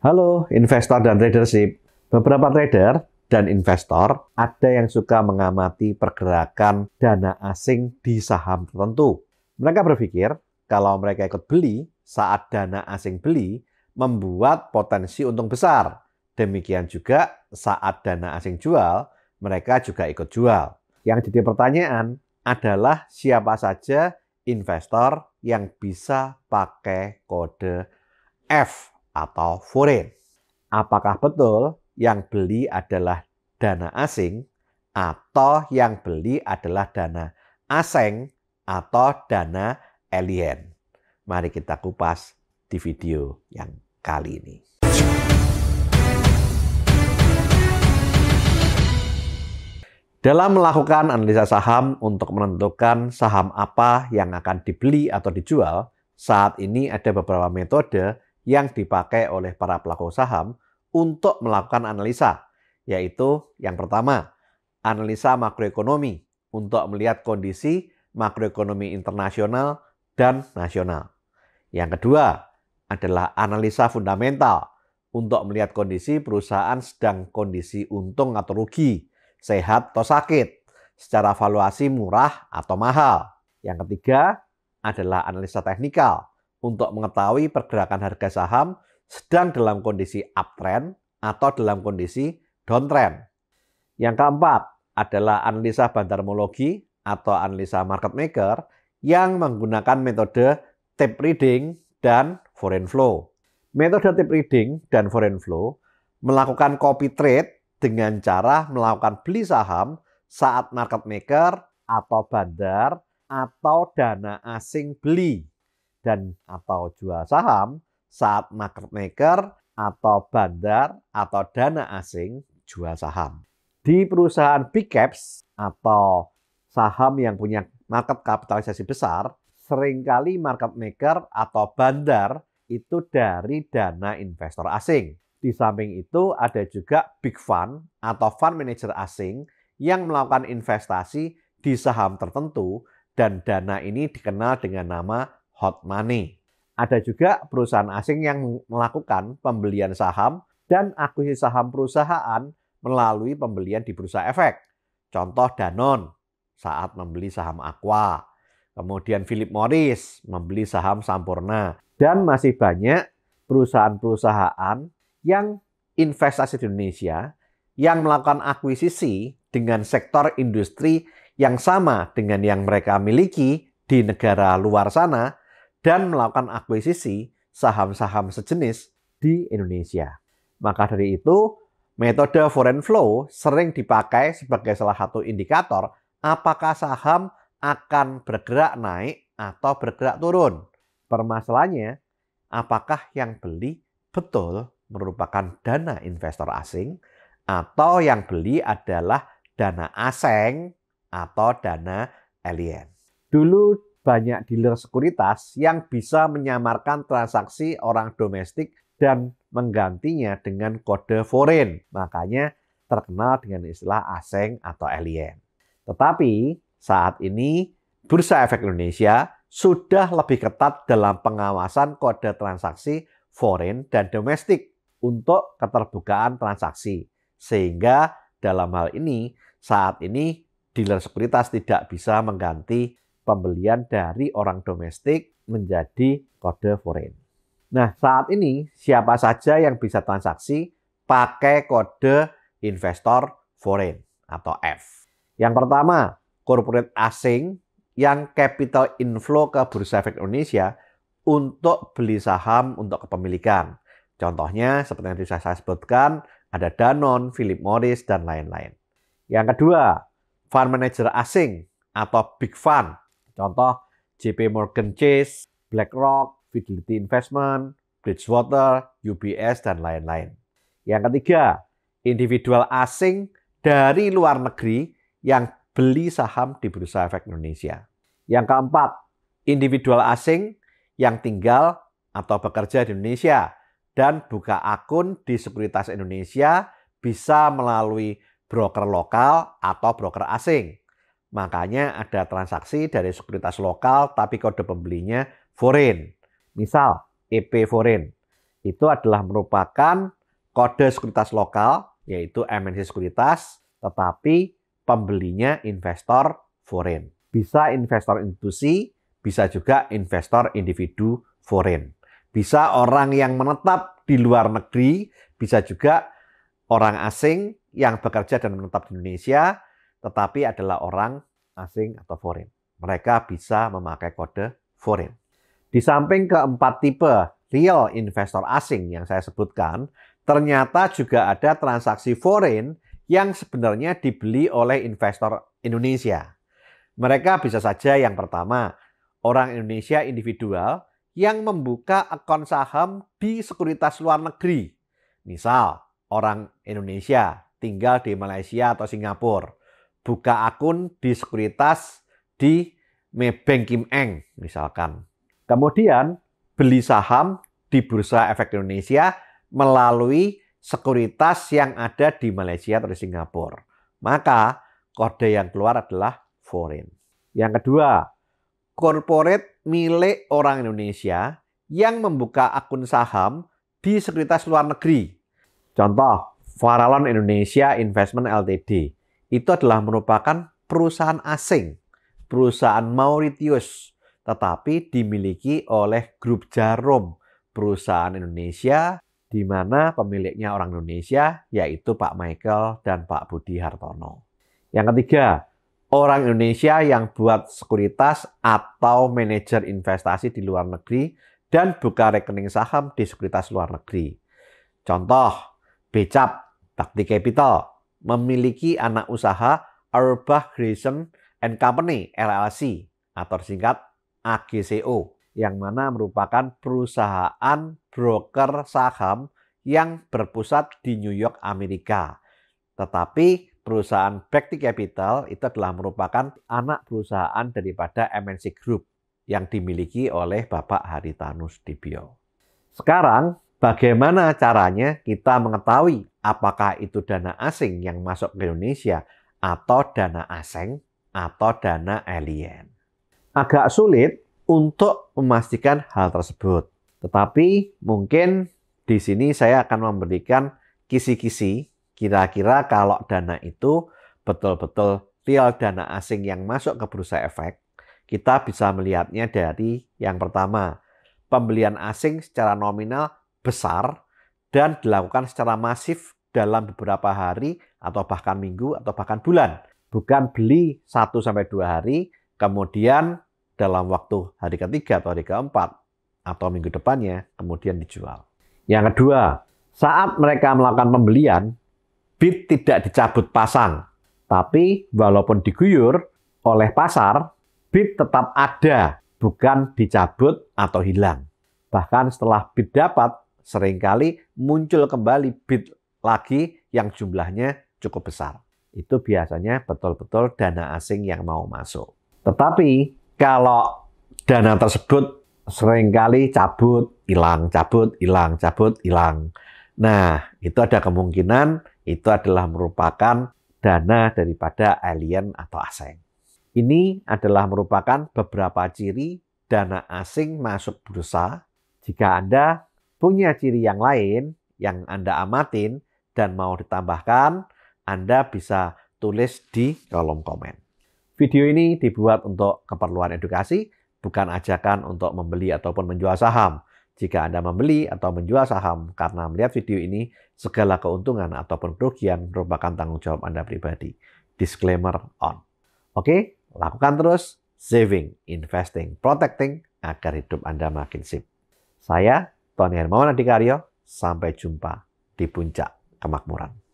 Halo investor dan tradership. Beberapa trader dan investor ada yang suka mengamati pergerakan dana asing di saham tertentu. Mereka berpikir kalau mereka ikut beli saat dana asing beli membuat potensi untung besar. Demikian juga saat dana asing jual, mereka juga ikut jual. Yang jadi pertanyaan adalah siapa saja investor yang bisa pakai kode F atau foreign. Apakah betul yang beli adalah dana asing atau yang beli adalah dana asing atau dana alien? Mari kita kupas di video yang kali ini. Dalam melakukan analisa saham untuk menentukan saham apa yang akan dibeli atau dijual, saat ini ada beberapa metode yang dipakai oleh para pelaku saham untuk melakukan analisa, yaitu yang pertama, analisa makroekonomi untuk melihat kondisi makroekonomi internasional dan nasional. Yang kedua adalah analisa fundamental untuk melihat kondisi perusahaan sedang kondisi untung atau rugi, sehat atau sakit, secara valuasi murah atau mahal. Yang ketiga adalah analisa teknikal untuk mengetahui pergerakan harga saham sedang dalam kondisi uptrend atau dalam kondisi downtrend. Yang keempat adalah analisa bandarmologi atau analisa market maker yang menggunakan metode tape reading dan foreign flow. Metode tape reading dan foreign flow melakukan copy trade dengan cara melakukan beli saham saat market maker atau bandar atau dana asing beli, dan atau jual saham saat market maker atau bandar atau dana asing jual saham. Di perusahaan big caps atau saham yang punya market kapitalisasi besar, seringkali market maker atau bandar itu dari dana investor asing. Di samping itu ada juga big fund atau fund manager asing yang melakukan investasi di saham tertentu, dan dana ini dikenal dengan nama hot money. Ada juga perusahaan asing yang melakukan pembelian saham dan akuisisi saham perusahaan melalui pembelian di bursa efek. Contoh Danone saat membeli saham Aqua, kemudian Philip Morris membeli saham Sampurna, dan masih banyak perusahaan-perusahaan yang investasi di Indonesia yang melakukan akuisisi dengan sektor industri yang sama dengan yang mereka miliki di negara luar sana dan melakukan akuisisi saham-saham sejenis di Indonesia. Maka dari itu, metode foreign flow sering dipakai sebagai salah satu indikator apakah saham akan bergerak naik atau bergerak turun. Permasalahannya, apakah yang beli betul merupakan dana investor asing atau yang beli adalah dana asing atau dana alien. Dulu banyak dealer sekuritas yang bisa menyamarkan transaksi orang domestik dan menggantinya dengan kode foreign. Makanya terkenal dengan istilah asing atau alien. Tetapi saat ini Bursa Efek Indonesia sudah lebih ketat dalam pengawasan kode transaksi foreign dan domestik untuk keterbukaan transaksi. Sehingga dalam hal ini saat ini dealer sekuritas tidak bisa mengganti pembelian dari orang domestik menjadi kode foreign. Nah, saat ini siapa saja yang bisa transaksi pakai kode investor foreign atau F. Yang pertama, corporate asing yang capital inflow ke Bursa Efek Indonesia untuk beli saham untuk kepemilikan. Contohnya seperti yang sudah saya sebutkan, ada Danone, Philip Morris, dan lain-lain. Yang kedua, fund manager asing atau big fund. Contoh JP Morgan Chase, BlackRock, Fidelity Investment, Bridgewater, UBS, dan lain-lain. Yang ketiga, individual asing dari luar negeri yang beli saham di Bursa Efek Indonesia. Yang keempat, individual asing yang tinggal atau bekerja di Indonesia dan buka akun di Sekuritas Indonesia bisa melalui broker lokal atau broker asing. Makanya ada transaksi dari sekuritas lokal tapi kode pembelinya foreign. Misal EP foreign. itu adalah merupakan kode sekuritas lokal, yaitu MNC Sekuritas, tetapi pembelinya investor foreign. Bisa investor institusi, bisa juga investor individu foreign. Bisa orang yang menetap di luar negeri, bisa juga orang asing yang bekerja dan menetap di Indonesia, tetapi adalah orang asing atau foreign. Mereka bisa memakai kode foreign. Di samping keempat tipe real investor asing yang saya sebutkan, ternyata juga ada transaksi foreign yang sebenarnya dibeli oleh investor Indonesia. Mereka bisa saja yang pertama, orang Indonesia individual yang membuka akun saham di sekuritas luar negeri. Misal, orang Indonesia tinggal di Malaysia atau Singapura, buka akun di sekuritas di Maybank Kim Eng misalkan. Kemudian beli saham di Bursa Efek Indonesia melalui sekuritas yang ada di Malaysia atau di Singapura. Maka kode yang keluar adalah foreign. Yang kedua, corporate milik orang Indonesia yang membuka akun saham di sekuritas luar negeri. Contoh, Farallon Indonesia Investment Ltd. Itu adalah merupakan perusahaan asing, perusahaan Mauritius, tetapi dimiliki oleh Grup Jarum, perusahaan Indonesia, di mana pemiliknya orang Indonesia, yaitu Pak Michael dan Pak Budi Hartono. Yang ketiga, orang Indonesia yang buat sekuritas atau manajer investasi di luar negeri dan buka rekening saham di sekuritas luar negeri. Contoh, Becap Bakti Capital memiliki anak usaha Arbah Grayson and Company LLC atau disingkat AGCO, yang mana merupakan perusahaan broker saham yang berpusat di New York, Amerika. Tetapi perusahaan Bakti Capital itu adalah merupakan anak perusahaan daripada MNC Group yang dimiliki oleh Bapak Haritanu Sudibyo. Sekarang, bagaimana caranya kita mengetahui apakah itu dana asing yang masuk ke Indonesia atau dana asing atau dana alien? Agak sulit untuk memastikan hal tersebut. Tetapi mungkin di sini saya akan memberikan kisi-kisi kira-kira kalau dana itu betul-betul real dana asing yang masuk ke bursa efek, kita bisa melihatnya dari yang pertama, pembelian asing secara nominal besar dan dilakukan secara masif dalam beberapa hari atau bahkan minggu atau bahkan bulan. Bukan beli 1-2 hari, kemudian dalam waktu hari ketiga atau hari keempat atau minggu depannya kemudian dijual. Yang kedua, saat mereka melakukan pembelian, bid tidak dicabut pasang. Tapi walaupun diguyur oleh pasar, bid tetap ada, bukan dicabut atau hilang. Bahkan setelah bid dapat, seringkali muncul kembali bid lagi yang jumlahnya cukup besar. Itu biasanya betul-betul dana asing yang mau masuk. Tetapi kalau dana tersebut seringkali cabut, hilang, cabut, hilang, cabut, hilang. Nah, itu ada kemungkinan itu adalah merupakan dana daripada alien atau asing. Ini adalah merupakan beberapa ciri dana asing masuk bursa. Jika Anda punya ciri yang lain yang Anda amatin dan mau ditambahkan, Anda bisa tulis di kolom komen. Video ini dibuat untuk keperluan edukasi, bukan ajakan untuk membeli ataupun menjual saham. Jika Anda membeli atau menjual saham karena melihat video ini, segala keuntungan ataupun kerugian merupakan tanggung jawab Anda pribadi. Disclaimer on. Oke, lakukan terus saving, investing, protecting agar hidup Anda makin sip. Saya, Tony Hermawan Adikaryo, sampai jumpa di puncak kemakmuran.